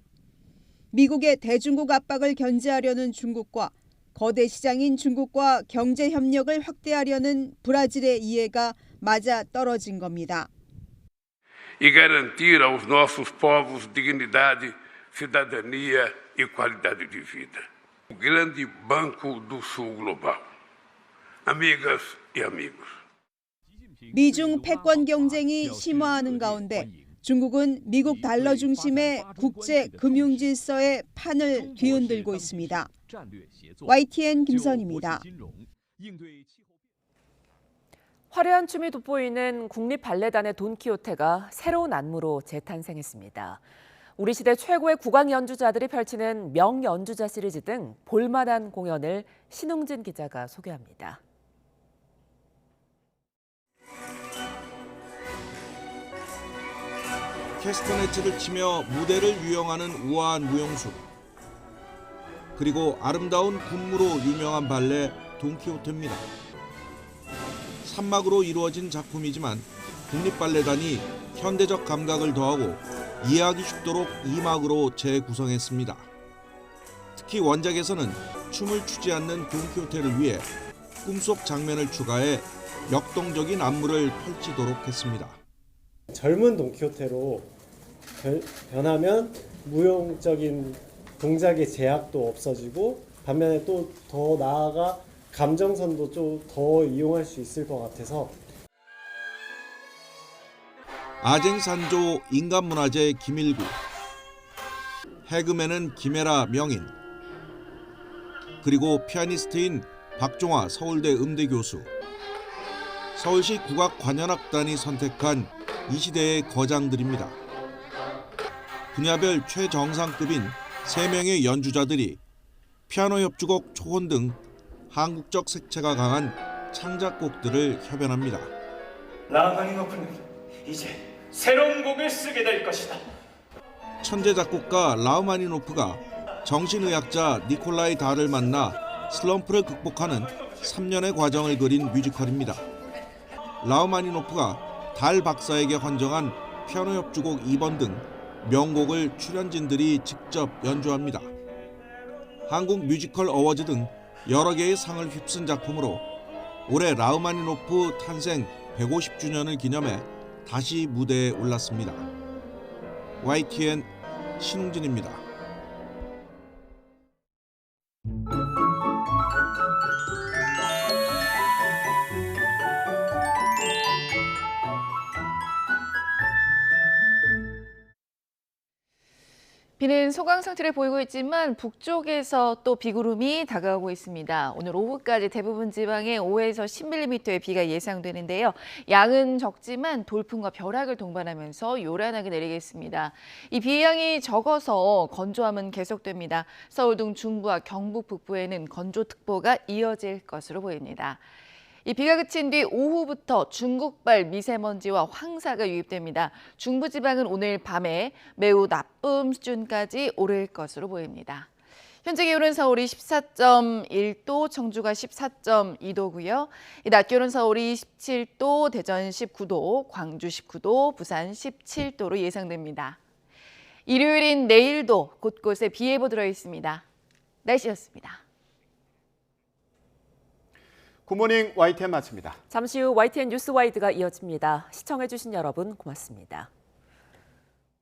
미국의 대중국 압박을 견제하려는 중국과 거대 시장인 중국과 경제 협력을 확대하려는 브라질의 이해가 맞아 떨어진 겁니다. E garantir aos nossos povos dignidade, cidadania e qualidade de vida. O grande banco do sul global. Amigas e amigos. 미중 패권 경쟁이 심화하는 가운데 중국은 미국 달러 중심의 국제 금융 질서의 판을 뒤흔들고 있습니다. YTN 김선희입니다. 화려한 춤이 돋보이는 국립발레단의 돈키호테가 새로운 안무로 재탄생했습니다. 우리 시대 최고의 국악 연주자들이 펼치는 명연주자 시리즈 등 볼만한 공연을 신웅진 기자가 소개합니다. 캐스터네츠를 치며 무대를 유영하는 우아한 무용수, 그리고 아름다운 군무로 유명한 발레 돈키호테입니다. 3막으로 이루어진 작품이지만 국립발레단이 현대적 감각을 더하고 이해하기 쉽도록 2막으로 재구성했습니다. 특히 원작에서는 춤을 추지 않는 돈키호테를 위해 꿈속 장면을 추가해 역동적인 안무를 펼치도록 했습니다. 젊은 돈키호테로 변하면 무용적인 동작의 제약도 없어지고 반면에 또 더 나아가 감정선도 좀 더 이용할 수 있을 것 같아서. 아쟁산조 인간문화재 김일구, 해금에는 김혜라 명인, 그리고 피아니스트인 박종화 서울대 음대 교수, 서울시 국악관현악단이 선택한 이 시대의 거장들입니다. 분야별 최정상급인 3명의 연주자들이 피아노 협주곡 초혼 등 한국적 색채가 강한 창작곡들을 협연합니다. 라흐마니노프는 이제 새로운 곡을 쓰게 될 것이다. 천재 작곡가 라흐마니노프가 정신의학자 니콜라이 달을 만나 슬럼프를 극복하는 3년의 과정을 그린 뮤지컬입니다. 라흐마니노프가 달 박사에게 헌정한 피아노 협주곡 2번 등 명곡을 출연진들이 직접 연주합니다. 한국 뮤지컬 어워즈 등 여러 개의 상을 휩쓴 작품으로 올해 라흐마니노프 탄생 150주년을 기념해 다시 무대에 올랐습니다. YTN 신웅진입니다. 비는 소강 상태를 보이고 있지만 북쪽에서 또 비구름이 다가오고 있습니다. 오늘 오후까지 대부분 지방에 5에서 10mm의 비가 예상되는데요. 양은 적지만 돌풍과 벼락을 동반하면서 요란하게 내리겠습니다. 이 비의 양이 적어서 건조함은 계속됩니다. 서울 등 중부와 경북 북부에는 건조특보가 이어질 것으로 보입니다. 이 비가 그친 뒤 오후부터 중국발 미세먼지와 황사가 유입됩니다. 중부지방은 오늘 밤에 매우 나쁨 수준까지 오를 것으로 보입니다. 현재 기온은 서울이 14.1도, 청주가 14.2도고요. 낮 기온은 서울이 17도, 대전 19도, 광주 19도, 부산 17도로 예상됩니다. 일요일인 내일도 곳곳에 비 예보 들어 있습니다. 날씨였습니다. 굿모닝 YTN 마칩니다. 잠시 후 YTN 뉴스 와이드가 이어집니다. 시청해주신 여러분 고맙습니다.